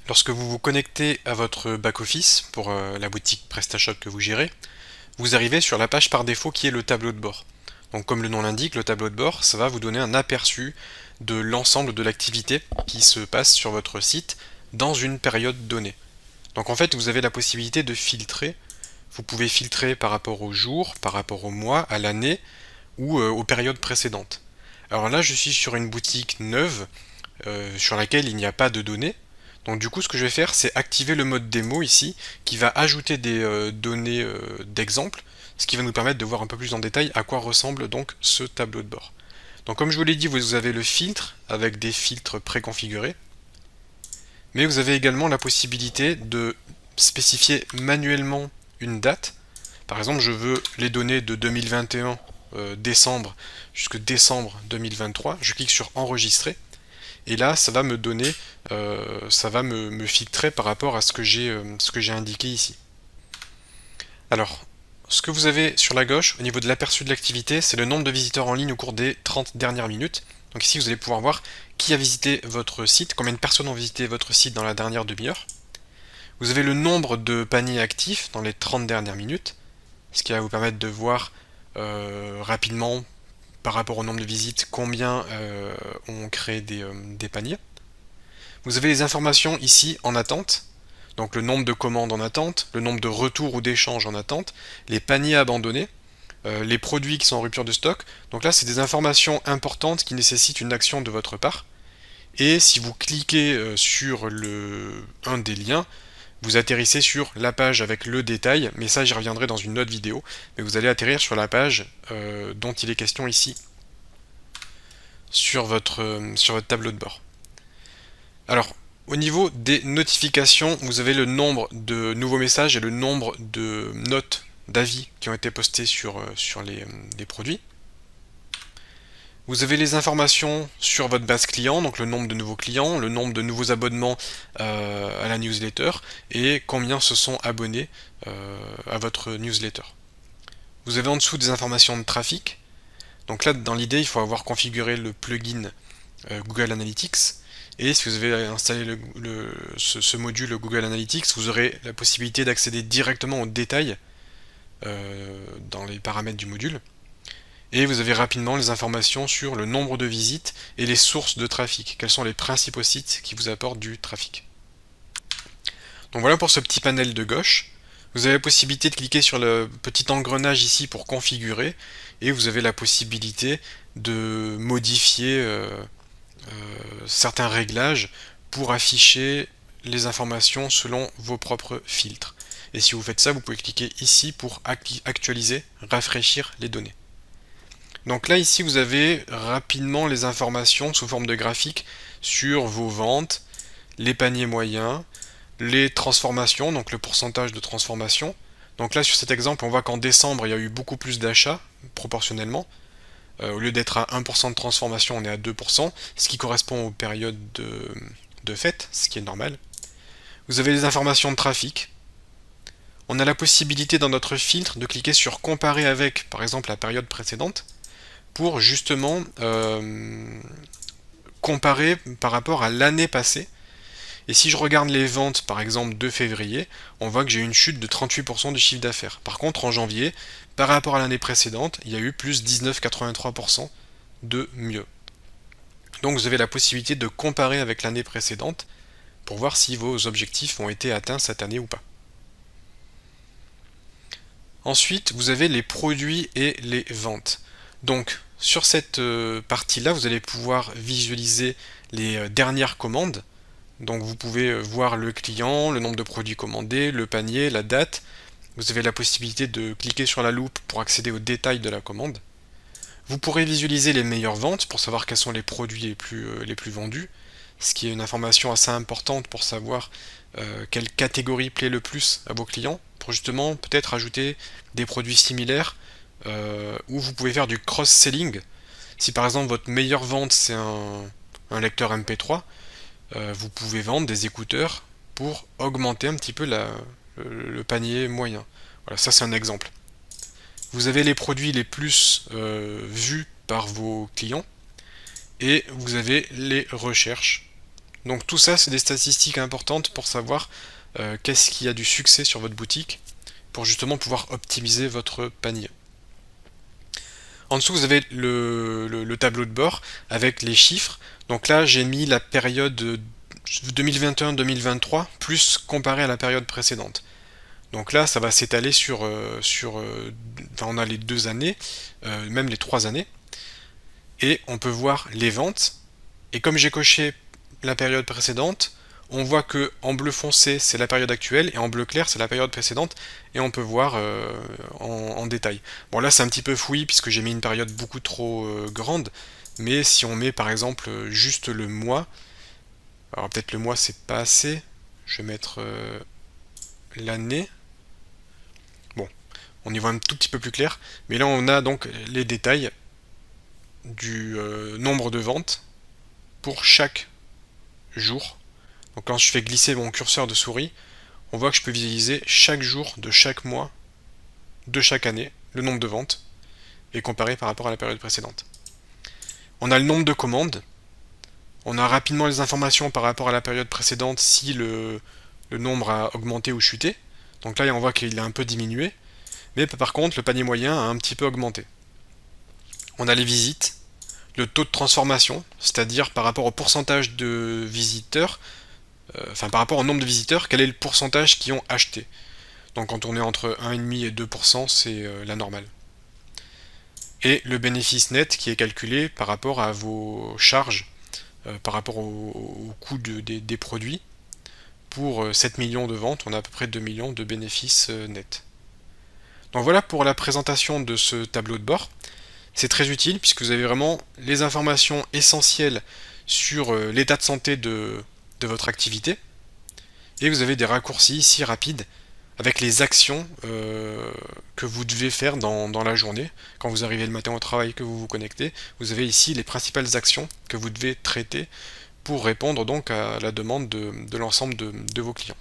Lorsque vous vous connectez à votre back-office pour la boutique PrestaShop que vous gérez, vous arrivez sur la page par défaut qui est le tableau de bord. Donc comme le nom l'indique, le tableau de bord, ça va vous donner un aperçu de l'ensemble de l'activité qui se passe sur votre site dans une période donnée. Donc en fait, vous avez la possibilité de filtrer. Vous pouvez filtrer par rapport au jour, par rapport au mois, à l'année ou aux périodes précédentes. Alors là, je suis sur une boutique neuve sur laquelle il n'y a pas de données. Donc du coup, ce que je vais faire, c'est activer le mode démo ici, qui va ajouter des données d'exemple, ce qui va nous permettre de voir un peu plus en détail à quoi ressemble donc ce tableau de bord. Donc comme je vous l'ai dit, vous avez le filtre avec des filtres préconfigurés, mais vous avez également la possibilité de spécifier manuellement une date. Par exemple, je veux les données de 2021 décembre jusqu'à décembre 2023, je clique sur enregistrer, et là ça va me donner, ça va me filtrer par rapport à ce que j'ai indiqué ici. Alors, ce que vous avez sur la gauche au niveau de l'aperçu de l'activité, c'est le nombre de visiteurs en ligne au cours des 30 dernières minutes. Donc ici vous allez pouvoir voir qui a visité votre site, combien de personnes ont visité votre site dans la dernière demi-heure. Vous avez le nombre de paniers actifs dans les 30 dernières minutes, ce qui va vous permettre de voir rapidement par rapport au nombre de visites combien ont créé des paniers. Vous avez les informations ici en attente, donc le nombre de commandes en attente, le nombre de retours ou d'échanges en attente, les paniers abandonnés, les produits qui sont en rupture de stock. Donc là, c'est des informations importantes qui nécessitent une action de votre part. Et si vous cliquez sur un des liens, vous atterrissez sur la page avec le détail, mais ça j'y reviendrai dans une autre vidéo, mais vous allez atterrir sur la page dont il est question ici, sur votre tableau de bord. Alors, au niveau des notifications, vous avez le nombre de nouveaux messages et le nombre de notes d'avis qui ont été postés sur les produits. Vous avez les informations sur votre base client, donc le nombre de nouveaux clients, le nombre de nouveaux abonnements à la newsletter et combien se sont abonnés à votre newsletter. Vous avez en dessous des informations de trafic. Donc là, dans l'idée, il faut avoir configuré le plugin Google Analytics. Et si vous avez installé ce module Google Analytics, vous aurez la possibilité d'accéder directement aux détails dans les paramètres du module. Et vous avez rapidement les informations sur le nombre de visites et les sources de trafic. Quels sont les principaux sites qui vous apportent du trafic. Donc voilà pour ce petit panel de gauche. Vous avez la possibilité de cliquer sur le petit engrenage ici pour configurer. Et vous avez la possibilité de modifier certains réglages pour afficher les informations selon vos propres filtres. Et si vous faites ça, vous pouvez cliquer ici pour actualiser, rafraîchir les données. Donc là ici vous avez rapidement les informations sous forme de graphique sur vos ventes, les paniers moyens, les transformations, donc le pourcentage de transformation. Donc là sur cet exemple on voit qu'en décembre il y a eu beaucoup plus d'achats proportionnellement. Au lieu d'être à 1% de transformation, on est à 2%, ce qui correspond aux périodes de fête, ce qui est normal. Vous avez les informations de trafic. On a la possibilité dans notre filtre de cliquer sur comparer avec, par exemple, la période précédente, pour justement comparer par rapport à l'année passée. Et si je regarde les ventes, par exemple, de février, on voit que j'ai eu une chute de 38% du chiffre d'affaires. Par contre, en janvier, par rapport à l'année précédente, il y a eu plus 19,83% de mieux. Donc vous avez la possibilité de comparer avec l'année précédente pour voir si vos objectifs ont été atteints cette année ou pas. Ensuite, vous avez les produits et les ventes. Donc, sur cette partie-là, vous allez pouvoir visualiser les dernières commandes. Donc vous pouvez voir le client, le nombre de produits commandés, le panier, la date. Vous avez la possibilité de cliquer sur la loupe pour accéder aux détails de la commande. Vous pourrez visualiser les meilleures ventes pour savoir quels sont les produits les plus vendus, ce qui est une information assez importante pour savoir quelle catégorie plaît le plus à vos clients, pour justement peut-être ajouter des produits similaires, ou vous pouvez faire du cross-selling. Si par exemple votre meilleure vente c'est un lecteur MP3, vous pouvez vendre des écouteurs pour augmenter un petit peu le panier moyen. Voilà, ça c'est un exemple. Vous avez les produits les plus vus par vos clients et vous avez les recherches Donc tout ça, c'est des statistiques importantes pour savoir qu'est-ce qui a du succès sur votre boutique, pour justement pouvoir optimiser votre panier. En dessous, vous avez le tableau de bord avec les chiffres. Donc là, j'ai mis la période 2021-2023 plus comparé à la période précédente. Donc là, ça va s'étaler enfin, on a les 2 années, même les 3 années, et on peut voir les ventes. Et comme j'ai coché la période précédente, on voit que en bleu foncé c'est la période actuelle et en bleu clair c'est la période précédente, et on peut voir en détail. Bon là c'est un petit peu fouillis puisque j'ai mis une période beaucoup trop grande, mais si on met par exemple juste le mois, alors peut-être le mois c'est pas assez, je vais mettre l'année. Bon, on y voit un tout petit peu plus clair, mais là on a donc les détails du nombre de ventes pour chaque jour. Donc quand je fais glisser mon curseur de souris, on voit que je peux visualiser chaque jour de chaque mois, de chaque année, le nombre de ventes, et comparer par rapport à la période précédente. On a le nombre de commandes, on a rapidement les informations par rapport à la période précédente si le nombre a augmenté ou chuté. Donc là on voit qu'il a un peu diminué, mais par contre le panier moyen a un petit peu augmenté. On a les visites, le taux de transformation, c'est-à-dire par rapport au pourcentage de visiteurs, enfin par rapport au nombre de visiteurs, quel est le pourcentage qui ont acheté. Donc quand on est entre 1,5 et 2%, c'est la normale. Et le bénéfice net qui est calculé par rapport à vos charges, par rapport au coût des produits. Pour 7 millions de ventes, on a à peu près 2 millions de bénéfices nets. Donc voilà pour la présentation de ce tableau de bord. C'est très utile puisque vous avez vraiment les informations essentielles sur l'état de santé de votre activité, et vous avez des raccourcis ici rapides avec les actions que vous devez faire dans la journée. Quand vous arrivez le matin au travail, que vous vous connectez, vous avez ici les principales actions que vous devez traiter pour répondre donc à la demande de l'ensemble de vos clients.